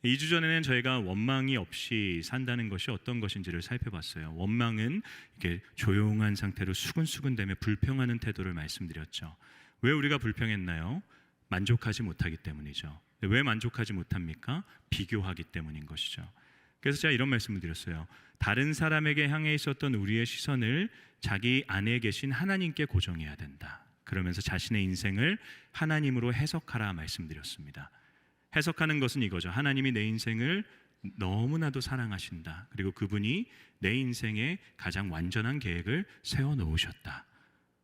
2주 전에는 저희가 원망이 없이 산다는 것이 어떤 것인지를 살펴봤어요. 원망은 이렇게 조용한 상태로 수근수근대며 불평하는 태도를 말씀드렸죠. 왜 우리가 불평했나요? 만족하지 못하기 때문이죠. 왜 만족하지 못합니까? 비교하기 때문인 것이죠. 그래서 제가 이런 말씀을 드렸어요. 다른 사람에게 향해 있었던 우리의 시선을 자기 안에 계신 하나님께 고정해야 된다. 그러면서 자신의 인생을 하나님으로 해석하라 말씀드렸습니다. 해석하는 것은 이거죠. 하나님이 내 인생을 너무나도 사랑하신다. 그리고 그분이 내 인생에 가장 완전한 계획을 세워놓으셨다.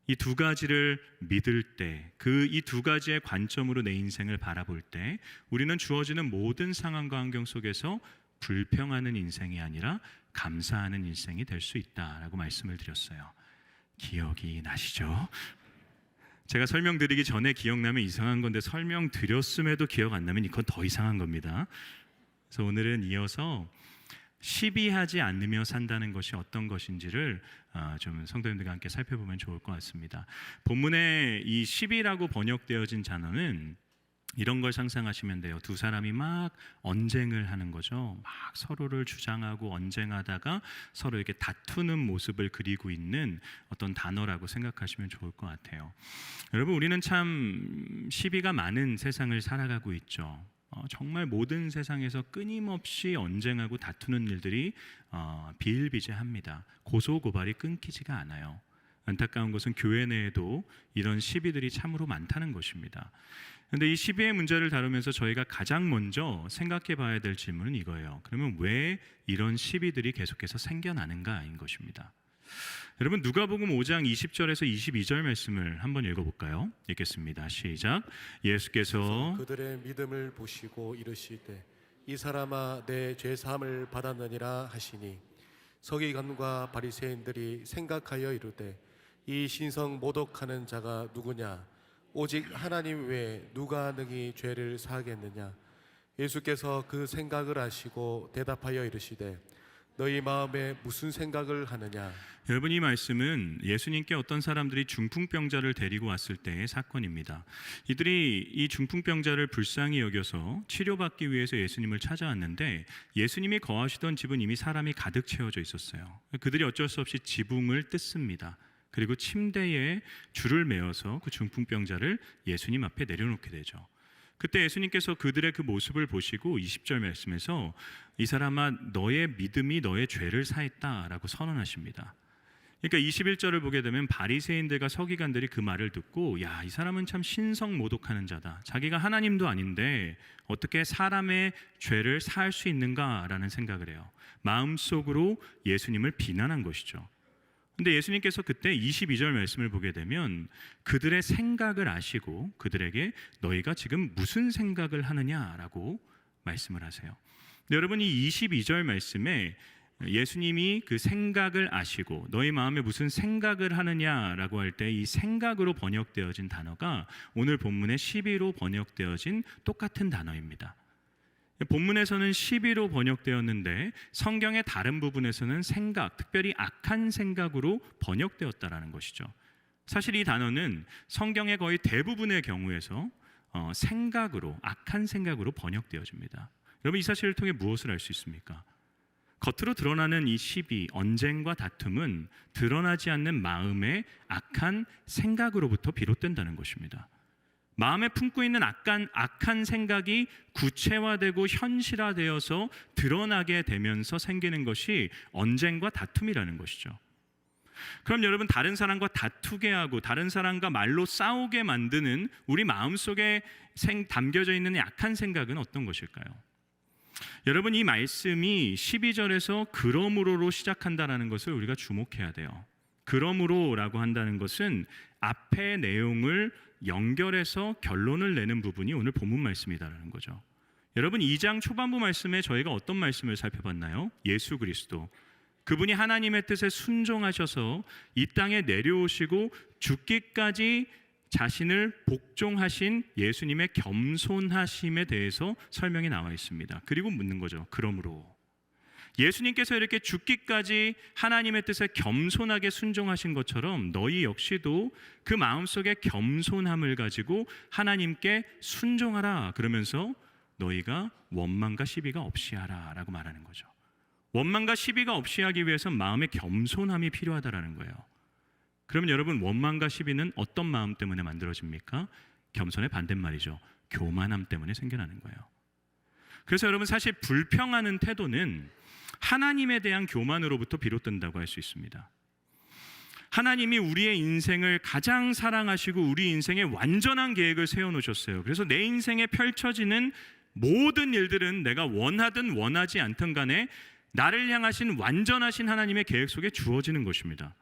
이 두 가지를 믿을 때, 이 두 가지의 관점으로 내 인생을 바라볼 때 우리는 주어지는 모든 상황과 환경 속에서 불평하는 인생이 아니라 감사하는 인생이 될 수 있다라고 말씀을 드렸어요. 기억이 나시죠? 제가 설명드리기 전에 기억나면 이상한 건데 설명드렸음에도 기억 안 나면 이건 더 이상한 겁니다. 그래서 오늘은 이어서 시비하지 않으며 산다는 것이 어떤 것인지를 좀 성도님들과 함께 살펴보면 좋을 것 같습니다. 본문에 이 시비라고 번역되어진 단어는 이런 걸 상상하시면 돼요. 두 사람이 막 언쟁을 하는 거죠. 막 서로를 주장하고 언쟁하다가 서로 이렇게 다투는 모습을 그리고 있는 어떤 단어라고 생각하시면 좋을 것 같아요. 여러분, 우리는 참 시비가 많은 세상을 살아가고 있죠. 정말 모든 세상에서 끊임없이 언쟁하고 다투는 일들이 비일비재합니다. 고소고발이 끊기지가 않아요. 안타까운 것은 교회 내에도 이런 시비들이 참으로 많다는 것입니다. 그런데 이 시비의 문제를 다루면서 저희가 가장 먼저 생각해 봐야 될 질문은 이거예요. 그러면 왜 이런 시비들이 계속해서 생겨나는가인 것입니다. 여러분, 누가복음 5장 20절에서 22절 말씀을 한번 읽어볼까요? 읽겠습니다. 시작. 예수께서 그들의 믿음을 보시고 이르시되 이 사람아 내 죄사함을 받았느니라 하시니 서기관과 바리새인들이 생각하여 이르되 이 신성 모독하는 자가 누구냐? 오직 하나님 외에 누가 능히 죄를 사하겠느냐? 예수께서 그 생각을 아시고 대답하여 이르시되 너희 마음에 무슨 생각을 하느냐? 여러분, 이 말씀은 예수님께 어떤 사람들이 중풍병자를 데리고 왔을 때의 사건입니다. 이들이 이 중풍병자를 불쌍히 여겨서 치료받기 위해서 예수님을 찾아왔는데 예수님이 거하시던 집은 이미 사람이 가득 채워져 있었어요. 그들이 어쩔 수 없이 지붕을 뜯습니다. 그리고 침대에 줄을 메어서 그 중풍병자를 예수님 앞에 내려놓게 되죠. 그때 예수님께서 그들의 그 모습을 보시고 20절 말씀에서 이 사람아 너의 믿음이 너의 죄를 사했다라고 선언하십니다. 그러니까 21절을 보게 되면 바리새인들과 서기관들이 그 말을 듣고 야, 이 사람은 참 신성 모독하는 자다. 자기가 하나님도 아닌데 어떻게 사람의 죄를 사할 수 있는가라는 생각을 해요. 마음속으로 예수님을 비난한 것이죠. 근데 예수님께서 그때 22절 말씀을 보게 되면 그들의 생각을 아시고 그들에게 너희가 지금 무슨 생각을 하느냐라고 말씀을 하세요. 근데 여러분, 이 22절 말씀에 예수님이 그 생각을 아시고 너희 마음에 무슨 생각을 하느냐라고 할 때 이 생각으로 번역되어진 단어가 오늘 본문의 시비로 번역되어진 똑같은 단어입니다. 본문에서는 시비로 번역되었는데 성경의 다른 부분에서는 생각, 특별히 악한 생각으로 번역되었다라는 것이죠. 사실 이 단어는 성경의 거의 대부분의 경우에서 생각으로, 악한 생각으로 번역되어집니다. 여러분, 이 사실을 통해 무엇을 알 수 있습니까? 겉으로 드러나는 이 시비, 언쟁과 다툼은 드러나지 않는 마음의 악한 생각으로부터 비롯된다는 것입니다. 마음에 품고 있는 악한 생각이 구체화되고 현실화되어서 드러나게 되면서 생기는 것이 언쟁과 다툼이라는 것이죠. 그럼 여러분, 다른 사람과 다투게 하고 다른 사람과 말로 싸우게 만드는 우리 마음속에 담겨져 있는 악한 생각은 어떤 것일까요? 여러분, 이 말씀이 12절에서 그러므로로 시작한다는 것을 우리가 주목해야 돼요. 그러므로라고 한다는 것은 앞의 내용을 연결해서 결론을 내는 부분이 오늘 본문 말씀이다라는 거죠. 여러분, 2장 초반부 말씀에 저희가 어떤 말씀을 살펴봤나요? 예수 그리스도, 그분이 하나님의 뜻에 순종하셔서 이 땅에 내려오시고 죽기까지 자신을 복종하신 예수님의 겸손하심에 대해서 설명이 나와 있습니다. 그리고 묻는 거죠. 그러므로 예수님께서 이렇게 죽기까지 하나님의 뜻에 겸손하게 순종하신 것처럼 너희 역시도 그 마음속에 겸손함을 가지고 하나님께 순종하라 그러면서 너희가 원망과 시비가 없이 하라 라고 말하는 거죠. 원망과 시비가 없이 하기 위해선 마음의 겸손함이 필요하다라는 거예요. 그러면 여러분, 원망과 시비는 어떤 마음 때문에 만들어집니까? 겸손의 반대말이죠. 교만함 때문에 생겨나는 거예요. 그래서 여러분, 사실 불평하는 태도는 하나님에 대한 교만으로부터 비롯된다고 할 수 있습니다. 하나님이 우리의 인생을 가장 사랑하시고 우리 인생에 완전한 계획을 세워놓으셨어요. 그래서 내 인생에 펼쳐지는 모든 일들은 내가 원하든 원하지 않든 간에 나를 향하신 완전하신 하나님의 계획 속에 주어지는 것입니다.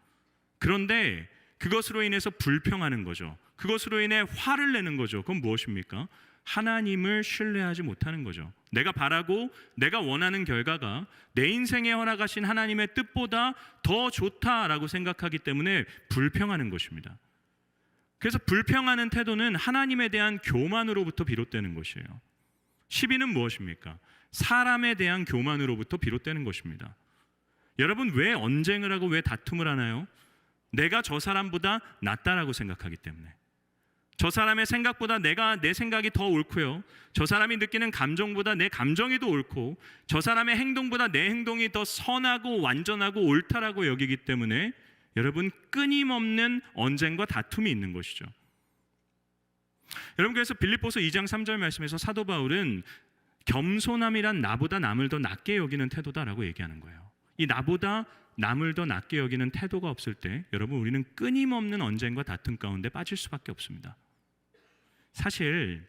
그런데 그것으로 인해서 불평하는 거죠. 그것으로 인해 화를 내는 거죠. 그건 무엇입니까? 하나님을 신뢰하지 못하는 거죠. 내가 바라고 내가 원하는 결과가 내 인생에 허락하신 하나님의 뜻보다 더 좋다라고 생각하기 때문에 불평하는 것입니다. 그래서 불평하는 태도는 하나님에 대한 교만으로부터 비롯되는 것이에요. 시비는 무엇입니까? 사람에 대한 교만으로부터 비롯되는 것입니다. 여러분, 왜 언쟁을 하고 왜 다툼을 하나요? 내가 저 사람보다 낫다라고 생각하기 때문에. 저 사람의 생각보다 내 생각이 더 옳고요. 저 사람이 느끼는 감정보다 내 감정이 더 옳고, 저 사람의 행동보다 내 행동이 더 선하고 완전하고 옳다라고 여기기 때문에 여러분, 끊임없는 언쟁과 다툼이 있는 것이죠. 여러분, 그래서 빌립보서 2장 3절 말씀에서 사도 바울은 겸손함이란 나보다 남을 더 낮게 여기는 태도다라고 얘기하는 거예요. 이 나보다 남을 더 낮게 여기는 태도가 없을 때 여러분, 우리는 끊임없는 언쟁과 다툼 가운데 빠질 수밖에 없습니다. 사실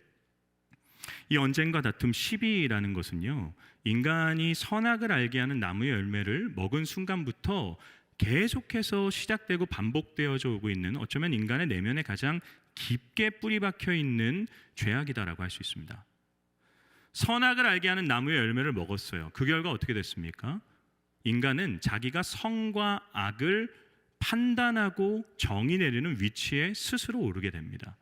이 언쟁과 다툼, 시비라는 것은요, 인간이 선악을 알게 하는 나무의 열매를 먹은 순간부터 계속해서 시작되고 반복되어져 오고 있는, 어쩌면 인간의 내면에 가장 깊게 뿌리 박혀 있는 죄악이다라고 할 수 있습니다. 선악을 알게 하는 나무의 열매를 먹었어요. 그 결과 어떻게 됐습니까? 인간은 자기가 선과 악을 판단하고 정의 내리는 위치에 스스로 오르게 됩니다.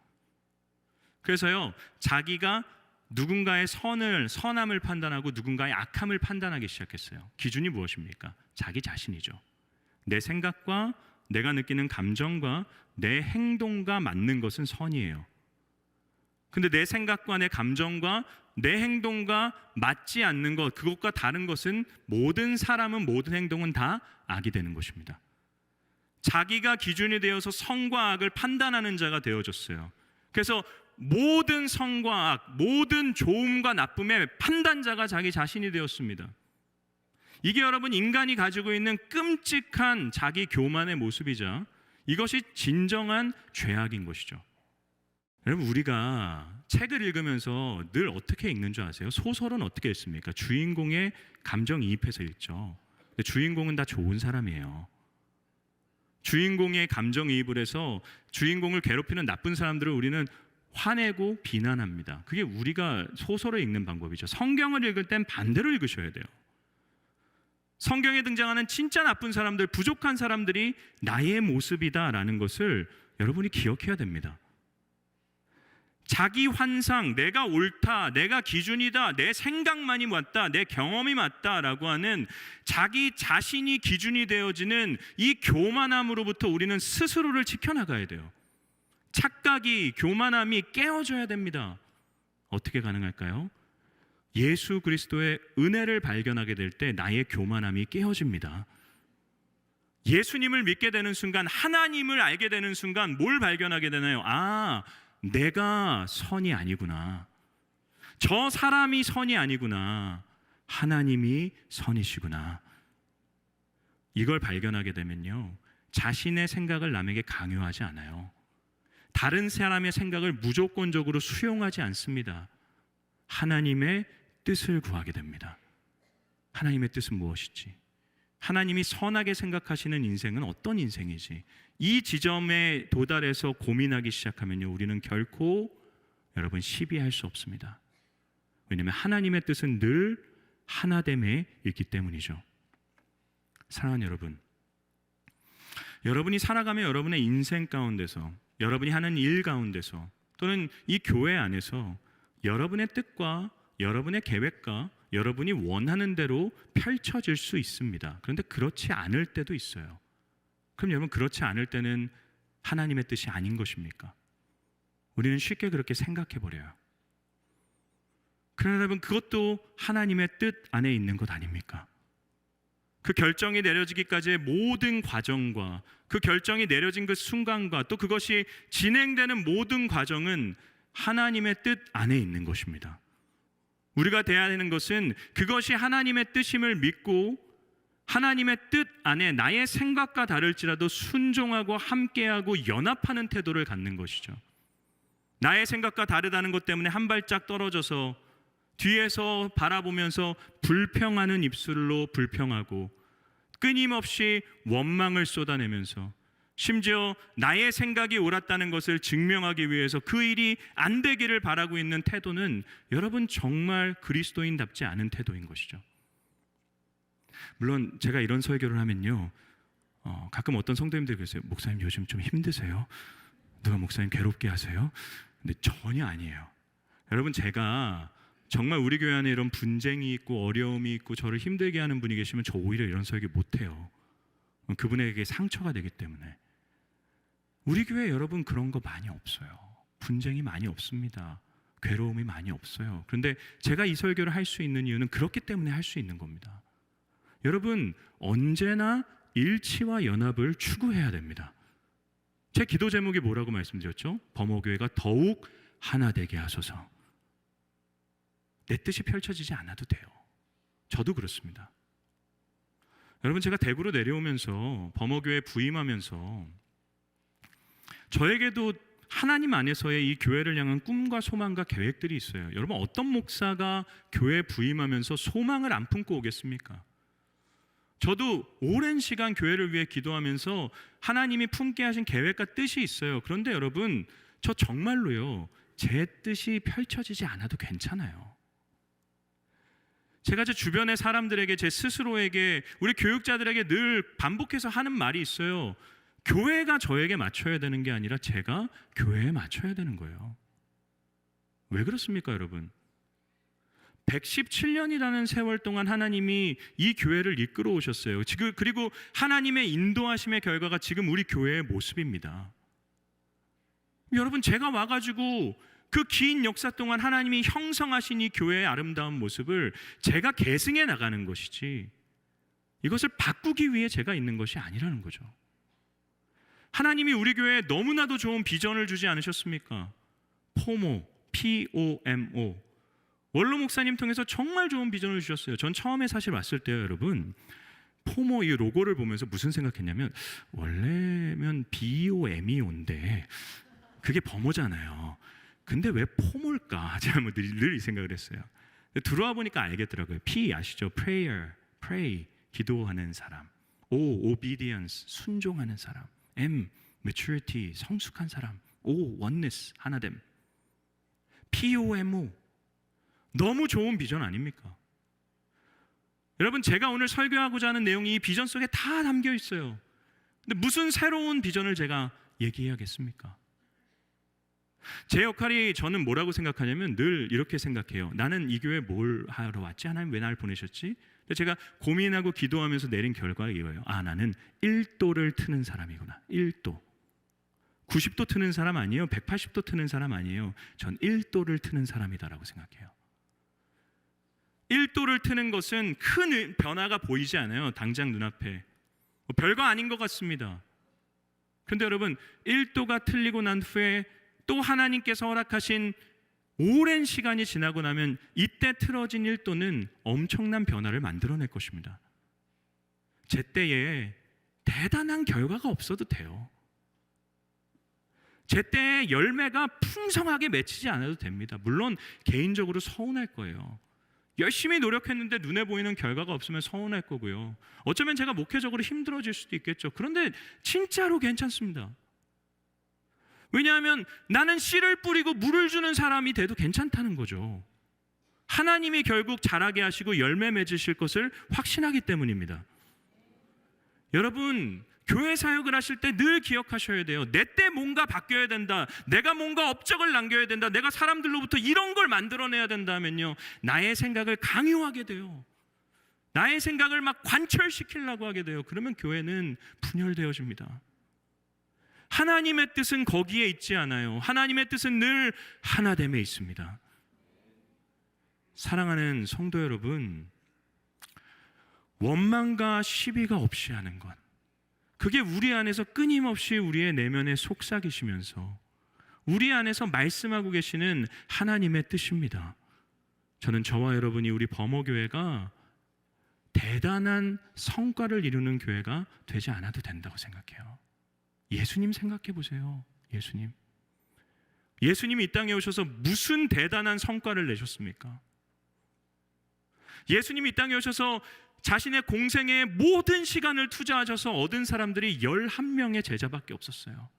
그래서요, 자기가 누군가의 선함을 판단하고 누군가의 악함을 판단하기 시작했어요. 기준이 무엇입니까? 자기 자신이죠. 내 생각과 내가 느끼는 감정과 내 행동과 맞는 것은 선이에요. 근데 내 생각과 내 감정과 내 행동과 맞지 않는 것, 그것과 다른 것은 모든 사람은, 모든 행동은 다 악이 되는 것입니다. 자기가 기준이 되어서 선과 악을 판단하는 자가 되어졌어요. 그래서 모든 선과 악, 모든 좋음과 나쁨의 판단자가 자기 자신이 되었습니다. 이게 여러분, 인간이 가지고 있는 끔찍한 자기 교만의 모습이자 이것이 진정한 죄악인 것이죠. 여러분, 우리가 책을 읽으면서 늘 어떻게 읽는 줄 아세요? 소설은 어떻게 읽습니까? 주인공의 감정이입해서 읽죠. 근데 주인공은 다 좋은 사람이에요. 주인공의 감정이입을 해서 주인공을 괴롭히는 나쁜 사람들을 우리는 화내고 비난합니다. 그게 우리가 소설을 읽는 방법이죠. 성경을 읽을 땐 반대로 읽으셔야 돼요. 성경에 등장하는 진짜 나쁜 사람들, 부족한 사람들이 나의 모습이다라는 것을 여러분이 기억해야 됩니다. 자기 환상, 내가 옳다, 내가 기준이다, 내 생각만이 맞다, 내 경험이 맞다라고 하는 자기 자신이 기준이 되어지는 이 교만함으로부터 우리는 스스로를 지켜나가야 돼요. 착각이, 교만함이 깨어져야 됩니다. 어떻게 가능할까요? 예수 그리스도의 은혜를 발견하게 될 때 나의 교만함이 깨어집니다. 예수님을 믿게 되는 순간, 하나님을 알게 되는 순간 뭘 발견하게 되나요? 아, 내가 선이 아니구나. 저 사람이 선이 아니구나. 하나님이 선이시구나. 이걸 발견하게 되면요, 자신의 생각을 남에게 강요하지 않아요. 다른 사람의 생각을 무조건적으로 수용하지 않습니다. 하나님의 뜻을 구하게 됩니다. 하나님의 뜻은 무엇이지? 하나님이 선하게 생각하시는 인생은 어떤 인생이지? 이 지점에 도달해서 고민하기 시작하면요, 우리는 결코 여러분 시비할 수 없습니다. 왜냐하면 하나님의 뜻은 늘 하나됨에 있기 때문이죠. 사랑하는 여러분, 여러분이 살아가며 여러분의 인생 가운데서, 여러분이 하는 일 가운데서, 또는 이 교회 안에서 여러분의 뜻과 여러분의 계획과 여러분이 원하는 대로 펼쳐질 수 있습니다. 그런데 그렇지 않을 때도 있어요. 그럼 여러분, 그렇지 않을 때는 하나님의 뜻이 아닌 것입니까? 우리는 쉽게 그렇게 생각해 버려요. 그러나 여러분, 그것도 하나님의 뜻 안에 있는 것 아닙니까? 그 결정이 내려지기까지의 모든 과정과 그 결정이 내려진 그 순간과 또 그것이 진행되는 모든 과정은 하나님의 뜻 안에 있는 것입니다. 우리가 돼야 하는 것은 그것이 하나님의 뜻임을 믿고 하나님의 뜻 안에 나의 생각과 다를지라도 순종하고 함께하고 연합하는 태도를 갖는 것이죠. 나의 생각과 다르다는 것 때문에 한 발짝 떨어져서 뒤에서 바라보면서 불평하는 입술로 불평하고 끊임없이 원망을 쏟아내면서 심지어 나의 생각이 옳았다는 것을 증명하기 위해서 그 일이 안 되기를 바라고 있는 태도는 여러분 정말 그리스도인답지 않은 태도인 것이죠. 물론 제가 이런 설교를 하면요, 가끔 어떤 성도님들이 그러세요. 목사님 요즘 좀 힘드세요? 누가 목사님 괴롭게 하세요? 근데 전혀 아니에요. 여러분, 제가 정말 우리 교회 안에 이런 분쟁이 있고 어려움이 있고 저를 힘들게 하는 분이 계시면 저 오히려 이런 설교 못해요. 그분에게 상처가 되기 때문에. 우리 교회 여러분 그런 거 많이 없어요. 분쟁이 많이 없습니다. 괴로움이 많이 없어요. 그런데 제가 이 설교를 할 수 있는 이유는 그렇기 때문에 할 수 있는 겁니다. 여러분, 언제나 일치와 연합을 추구해야 됩니다. 제 기도 제목이 뭐라고 말씀드렸죠? 범어교회가 더욱 하나 되게 하소서. 내 뜻이 펼쳐지지 않아도 돼요. 저도 그렇습니다. 여러분, 제가 대구로 내려오면서 범어교회에 부임하면서 저에게도 하나님 안에서의 이 교회를 향한 꿈과 소망과 계획들이 있어요. 여러분, 어떤 목사가 교회에 부임하면서 소망을 안 품고 오겠습니까? 저도 오랜 시간 교회를 위해 기도하면서 하나님이 품게 하신 계획과 뜻이 있어요. 그런데 여러분, 저 정말로요, 제 뜻이 펼쳐지지 않아도 괜찮아요. 제가 제 주변의 사람들에게, 제 스스로에게, 우리 교육자들에게 늘 반복해서 하는 말이 있어요. 교회가 저에게 맞춰야 되는 게 아니라 제가 교회에 맞춰야 되는 거예요. 왜 그렇습니까, 여러분? 117년이라는 세월 동안 하나님이 이 교회를 이끌어 오셨어요. 그리고 하나님의 인도하심의 결과가 지금 우리 교회의 모습입니다. 여러분, 제가 와가지고 그 긴 역사 동안 하나님이 형성하신 이 교회의 아름다운 모습을 제가 계승해 나가는 것이지, 이것을 바꾸기 위해 제가 있는 것이 아니라는 거죠. 하나님이 우리 교회에 너무나도 좋은 비전을 주지 않으셨습니까? 포모, P-O-M-O. 원로 목사님 통해서 정말 좋은 비전을 주셨어요. 전 처음에 사실 왔을 때요, 여러분, 포모 이 로고를 보면서 무슨 생각했냐면, 원래면 B-O-M-E-O인데 그게 범어잖아요. 근데 왜 포모일까? 제가 늘 이 생각을 했어요. 들어와 보니까 알겠더라고요. P 아시죠? Prayer, pray, 기도하는 사람. O, obedience, 순종하는 사람. M, maturity, 성숙한 사람. O, oneness, 하나됨. P-O-M-O. 너무 좋은 비전 아닙니까? 여러분, 제가 오늘 설교하고자 하는 내용이 이 비전 속에 다 담겨 있어요. 근데 무슨 새로운 비전을 제가 얘기해야겠습니까? 제 역할이, 저는 뭐라고 생각하냐면 늘 이렇게 생각해요. 나는 이 교회에 뭘 하러 왔지? 하나님 왜 날 보내셨지? 근데 제가 고민하고 기도하면서 내린 결과가 이거예요. 아, 나는 1도를 트는 사람이구나. 1도. 90도 트는 사람 아니에요. 180도 트는 사람 아니에요. 전 1도를 트는 사람이다라고 생각해요. 1도를 트는 것은 큰 변화가 보이지 않아요. 당장 눈앞에. 별거 아닌 것 같습니다. 그런데 여러분, 1도가 틀리고 난 후에 또 하나님께서 허락하신 오랜 시간이 지나고 나면 이때 틀어진 1도는 엄청난 변화를 만들어낼 것입니다. 제 때에 대단한 결과가 없어도 돼요. 제 때에 열매가 풍성하게 맺히지 않아도 됩니다. 물론 개인적으로 서운할 거예요. 열심히 노력했는데 눈에 보이는 결과가 없으면 서운할 거고요. 어쩌면 제가 목회적으로 힘들어질 수도 있겠죠. 그런데 진짜로 괜찮습니다. 왜냐하면 나는 씨를 뿌리고 물을 주는 사람이 돼도 괜찮다는 거죠. 하나님이 결국 자라게 하시고 열매 맺으실 것을 확신하기 때문입니다. 여러분, 교회 사역을 하실 때 늘 기억하셔야 돼요. 내 때 뭔가 바뀌어야 된다. 내가 뭔가 업적을 남겨야 된다. 내가 사람들로부터 이런 걸 만들어내야 된다면요, 나의 생각을 강요하게 돼요. 나의 생각을 막 관철시키려고 하게 돼요. 그러면 교회는 분열되어집니다. 하나님의 뜻은 거기에 있지 않아요. 하나님의 뜻은 늘 하나됨에 있습니다. 사랑하는 성도 여러분, 원망과 시비가 없이 하는 것, 그게 우리 안에서 끊임없이 우리의 내면에 속삭이시면서 우리 안에서 말씀하고 계시는 하나님의 뜻입니다. 저는 저와 여러분이 우리 범어교회가 대단한 성과를 이루는 교회가 되지 않아도 된다고 생각해요. 예수님 생각해 보세요. 예수님이 이 땅에 오셔서 무슨 대단한 성과를 내셨습니까? 예수님이 이 땅에 오셔서 자신의 공생의 모든 시간을 투자하셔서 얻은 사람들이 11명의 제자밖에 없었어요.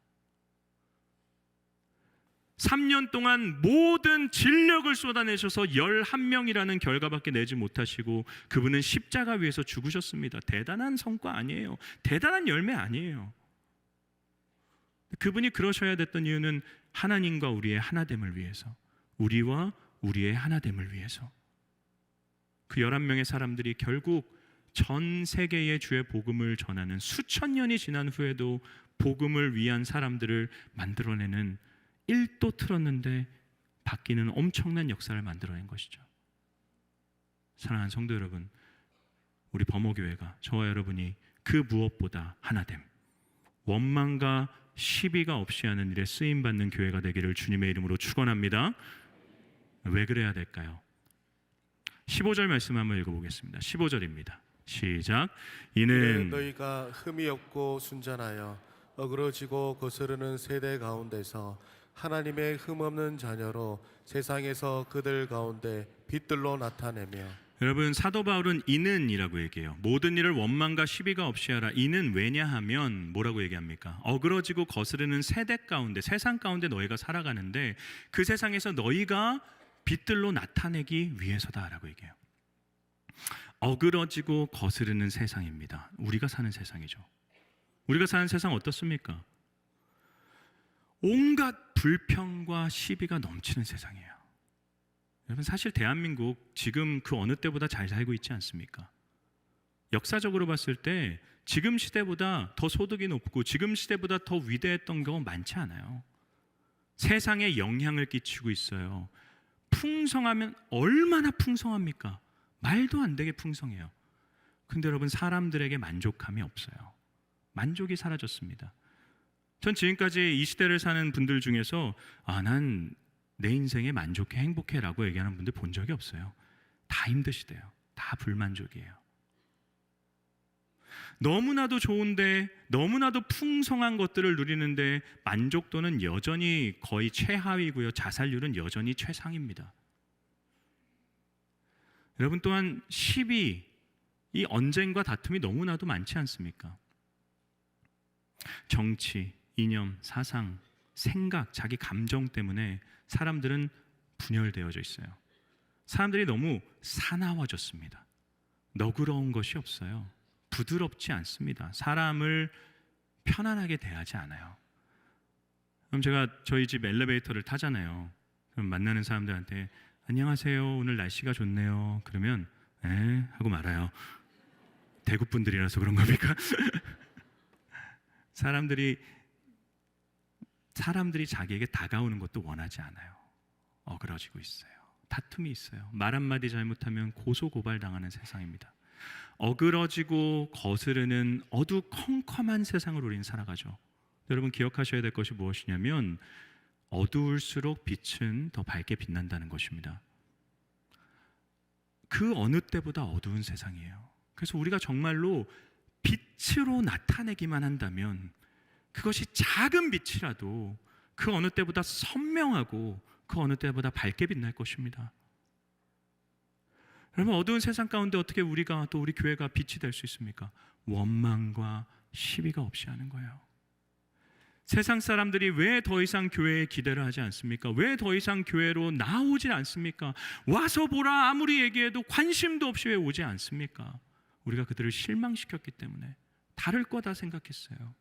3년 동안 모든 진력을 쏟아내셔서 11명이라는 결과밖에 내지 못하시고 그분은 십자가 위에서 죽으셨습니다. 대단한 성과 아니에요. 대단한 열매 아니에요. 그분이 그러셔야 됐던 이유는 하나님과 우리의 하나됨을 위해서, 우리와 우리의 하나됨을 위해서. 그 11명의 사람들이 결국 전 세계에 주의 복음을 전하는, 수천 년이 지난 후에도 복음을 위한 사람들을 만들어내는, 1도 틀었는데 바뀌는 엄청난 역사를 만들어낸 것이죠. 사랑하는 성도 여러분, 우리 범어교회가, 저와 여러분이 그 무엇보다 하나됨, 원망과 시비가 없이 하는 일에 쓰임받는 교회가 되기를 주님의 이름으로 축원합니다. 왜 그래야 될까요? 15절 말씀 한번 읽어보겠습니다. 15절입니다. 시작. 이는 너희가 흠이 없고 순전하여 어그러지고 거스르는 세대 가운데서 하나님의 흠 없는 자녀로 세상에서 그들 가운데 빛들로 나타내며. 여러분, 사도 바울은 이는이라고 얘기해요. 모든 일을 원망과 시비가 없이 하라. 이는 왜냐하면 뭐라고 얘기합니까? 어그러지고 거스르는 세대 가운데, 세상 가운데 너희가 살아가는데 그 세상에서 너희가 빛들로 나타내기 위해서다라고 얘기해요. 어그러지고 거스르는 세상입니다. 우리가 사는 세상이죠. 우리가 사는 세상 어떻습니까? 온갖 불평과 시비가 넘치는 세상이에요. 여러분, 사실 대한민국 지금 그 어느 때보다 잘 살고 있지 않습니까? 역사적으로 봤을 때 지금 시대보다 더 소득이 높고 지금 시대보다 더 위대했던 경우 많지 않아요. 세상에 영향을 끼치고 있어요. 풍성하면 얼마나 풍성합니까? 말도 안 되게 풍성해요. 근데 여러분, 사람들에게 만족함이 없어요. 만족이 사라졌습니다. 전 지금까지 이 시대를 사는 분들 중에서 난 내 인생에 만족해, 행복해 라고 얘기하는 분들 본 적이 없어요. 다 힘드시대요. 다 불만족이에요. 너무나도 좋은데, 너무나도 풍성한 것들을 누리는데 만족도는 여전히 거의 최하위고요. 자살률은 여전히 최상입니다. 여러분, 또한 시비, 이 언쟁과 다툼이 너무나도 많지 않습니까? 정치, 이념, 사상, 생각, 자기 감정 때문에 사람들은 분열되어져 있어요. 사람들이 너무 사나워졌습니다. 너그러운 것이 없어요. 부드럽지 않습니다. 사람을 편안하게 대하지 않아요. 그럼 제가 저희 집 엘리베이터를 타잖아요. 그럼 만나는 사람들한테 안녕하세요, 오늘 날씨가 좋네요. 그러면 하고 말아요. 대구 분들이라서 그런 겁니까? 사람들이 자기에게 다가오는 것도 원하지 않아요. 어그러지고 있어요. 다툼이 있어요. 말 한마디 잘못하면 고소고발 당하는 세상입니다. 어그러지고 거스르는 어두컴컴한 세상을 우리는 살아가죠. 여러분, 기억하셔야 될 것이 무엇이냐면 어두울수록 빛은 더 밝게 빛난다는 것입니다. 그 어느 때보다 어두운 세상이에요. 그래서 우리가 정말로 빛으로 나타내기만 한다면, 그것이 작은 빛이라도 그 어느 때보다 선명하고 그 어느 때보다 밝게 빛날 것입니다. 여러분, 어두운 세상 가운데 어떻게 우리가, 또 우리 교회가 빛이 될 수 있습니까? 원망과 시비가 없이 하는 거예요. 세상 사람들이 왜 더 이상 교회에 기대를 하지 않습니까? 왜 더 이상 교회로 나오지 않습니까? 와서 보라 아무리 얘기해도 관심도 없이 왜 오지 않습니까? 우리가 그들을 실망시켰기 때문에, 다를 거다 생각했어요.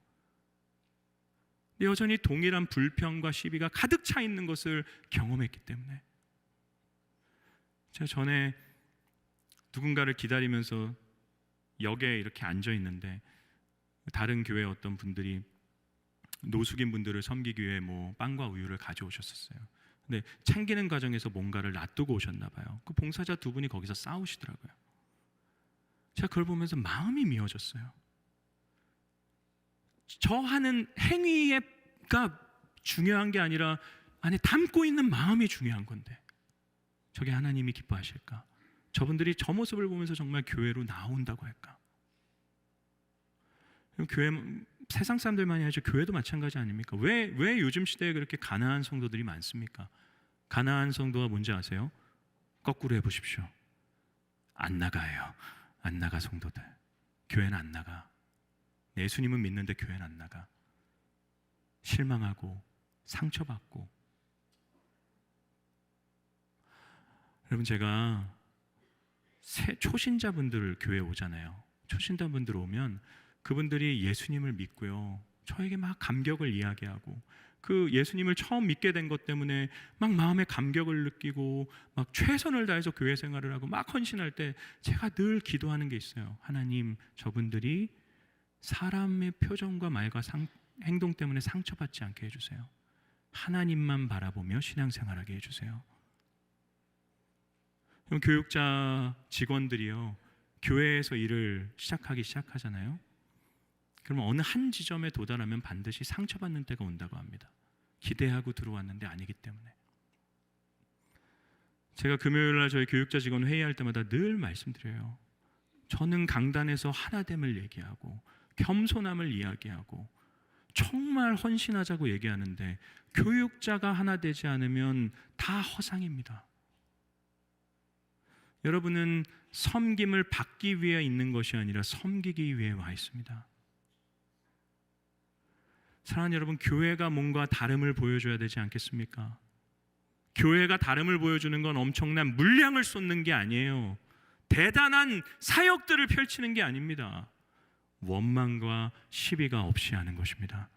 여전히 동일한 불평과 시비가 가득 차 있는 것을 경험했기 때문에. 제가 전에 누군가를 기다리면서 역에 이렇게 앉아 있는데 다른 교회 어떤 분들이 노숙인 분들을 섬기기 위해 빵과 우유를 가져오셨었어요. 근데 챙기는 과정에서 뭔가를 놔두고 오셨나 봐요. 그 봉사자 두 분이 거기서 싸우시더라고요. 제가 그걸 보면서 마음이 미어졌어요. 저 하는 행위가 중요한 게 아니라 안에 담고 있는 마음이 중요한 건데 저게 하나님이 기뻐하실까? 저분들이 저 모습을 보면서 정말 교회로 나온다고 할까? 교회, 세상 사람들만이 아니죠. 교회도 마찬가지 아닙니까? 왜 요즘 시대에 그렇게 가난한 성도들이 많습니까? 가난한 성도가 뭔지 아세요? 거꾸로 해보십시오. 안 나가요. 안 나가 성도들. 교회는 안 나가. 예수님은 믿는데 교회는 안 나가. 실망하고 상처받고. 여러분, 제가 초신자분들 교회 오잖아요. 초신자분들 오면 그분들이 예수님을 믿고요, 저에게 막 감격을 이야기하고, 그 예수님을 처음 믿게 된 것 때문에 막 마음에 감격을 느끼고 막 최선을 다해서 교회 생활을 하고 막 헌신할 때 제가 늘 기도하는 게 있어요. 하나님, 저분들이 사람의 표정과 말과 행동 때문에 상처받지 않게 해주세요. 하나님만 바라보며 신앙생활하게 해주세요. 그럼 교육자 직원들이요, 교회에서 일을 시작하잖아요. 그러면 어느 한 지점에 도달하면 반드시 상처받는 때가 온다고 합니다. 기대하고 들어왔는데 아니기 때문에. 제가 금요일날 저희 교육자 직원 회의할 때마다 늘 말씀드려요. 저는 강단에서 하나됨을 얘기하고 겸손함을 이야기하고 정말 헌신하자고 얘기하는데 교육자가 하나 되지 않으면 다 허상입니다. 여러분은 섬김을 받기 위해 있는 것이 아니라 섬기기 위해 와 있습니다. 사랑하는 여러분, 교회가 뭔가 다름을 보여줘야 되지 않겠습니까? 교회가 다름을 보여주는 건 엄청난 물량을 쏟는 게 아니에요. 대단한 사역들을 펼치는 게 아닙니다. 원망과 시비가 없이 하는 것입니다.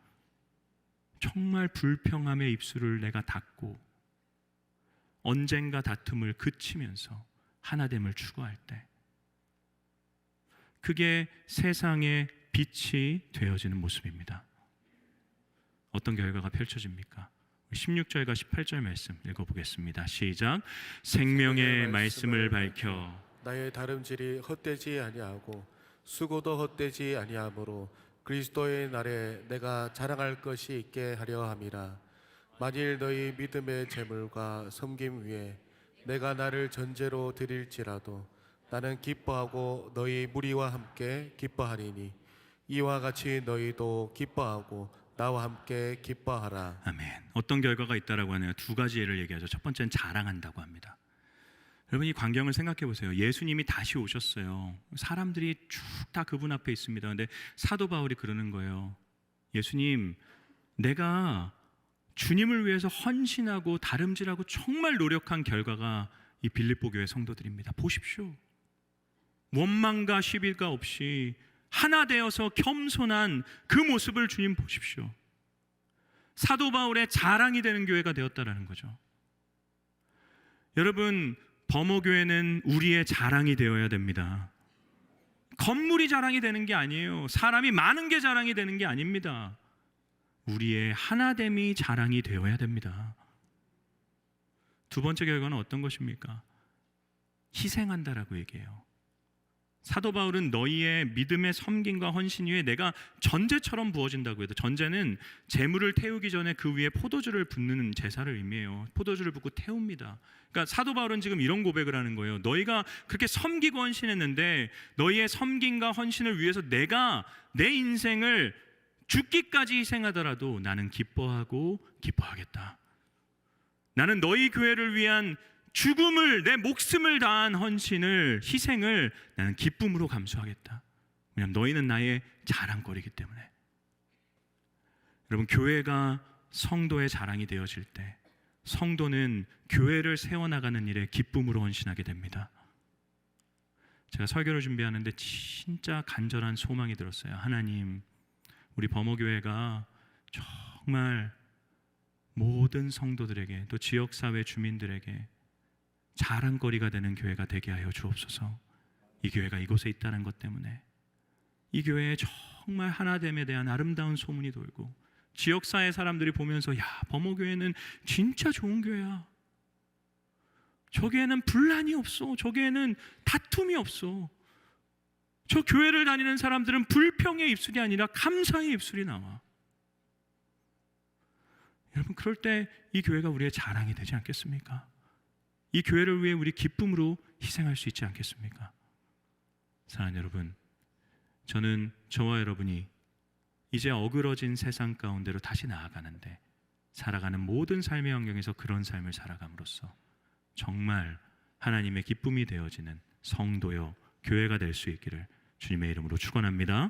정말 불평함의 입술을 내가 닫고 언젠가 다툼을 그치면서 하나됨을 추구할 때, 그게 세상의 빛이 되어지는 모습입니다. 어떤 결과가 펼쳐집니까? 16절과 18절 말씀 읽어보겠습니다. 시작. 생명의 말씀을 밝혀 나의 다름질이 헛되지 아니하고 수고도 헛되지 아니하므로 그리스도의 날에 내가 자랑할 것이 있게 하려 함이라. 만일 너희 믿음의 재물과 섬김 위에 내가 나를 전제로 드릴지라도 나는 기뻐하고 너희 무리와 함께 기뻐하리니 이와 같이 너희도 기뻐하고 나와 함께 기뻐하라. 아멘. 어떤 결과가 있다라고 하네요. 두 가지 예를 얘기하죠. 첫 번째는 자랑한다고 합니다. 여러분, 이 광경을 생각해 보세요. 예수님이 다시 오셨어요. 사람들이 쭉 다 그분 앞에 있습니다. 근데 사도 바울이 그러는 거예요. 예수님, 내가 주님을 위해서 헌신하고 다름질하고 정말 노력한 결과가 이 빌립보 교회 성도들입니다. 보십시오. 원망과 시비가 없이 하나 되어서 겸손한 그 모습을 주님 보십시오. 사도 바울의 자랑이 되는 교회가 되었다라는 거죠. 여러분, 범어교회는 우리의 자랑이 되어야 됩니다. 건물이 자랑이 되는 게 아니에요. 사람이 많은 게 자랑이 되는 게 아닙니다. 우리의 하나됨이 자랑이 되어야 됩니다. 두 번째 결과는 어떤 것입니까? 희생한다라고 얘기해요. 사도 바울은 너희의 믿음의 섬김과 헌신 위에 내가 전제처럼 부어진다고 해도, 전제는 재물을 태우기 전에 그 위에 포도주를 붓는 제사를 의미해요. 포도주를 붓고 태웁니다. 그러니까 사도 바울은 지금 이런 고백을 하는 거예요. 너희가 그렇게 섬기고 헌신했는데 너희의 섬김과 헌신을 위해서 내가 내 인생을 죽기까지 희생하더라도 나는 기뻐하고 기뻐하겠다. 나는 너희 교회를 위한 죽음을, 내 목숨을 다한 헌신을, 희생을 나는 기쁨으로 감수하겠다. 왜냐하면 너희는 나의 자랑거리이기 때문에. 여러분, 교회가 성도의 자랑이 되어질 때 성도는 교회를 세워나가는 일에 기쁨으로 헌신하게 됩니다. 제가 설교를 준비하는데 진짜 간절한 소망이 들었어요. 하나님, 우리 범어교회가 정말 모든 성도들에게, 또 지역사회 주민들에게 자랑거리가 되는 교회가 되게 하여 주옵소서. 이 교회가 이곳에 있다는 것 때문에 이 교회에 정말 하나됨에 대한 아름다운 소문이 돌고 지역사회 사람들이 보면서 야, 범어교회는 진짜 좋은 교회야. 저기에는 분란이 없어. 저기에는 다툼이 없어. 저 교회를 다니는 사람들은 불평의 입술이 아니라 감사의 입술이 나와. 여러분, 그럴 때 이 교회가 우리의 자랑이 되지 않겠습니까? 이 교회를 위해 우리 기쁨으로 희생할 수 있지 않겠습니까? 사랑하는 여러분, 저는 저와 여러분이 이제 어그러진 세상 가운데로 다시 나아가는데 살아가는 모든 삶의 환경에서 그런 삶을 살아감으로써 정말 하나님의 기쁨이 되어지는 성도요 교회가 될 수 있기를 주님의 이름으로 축원합니다.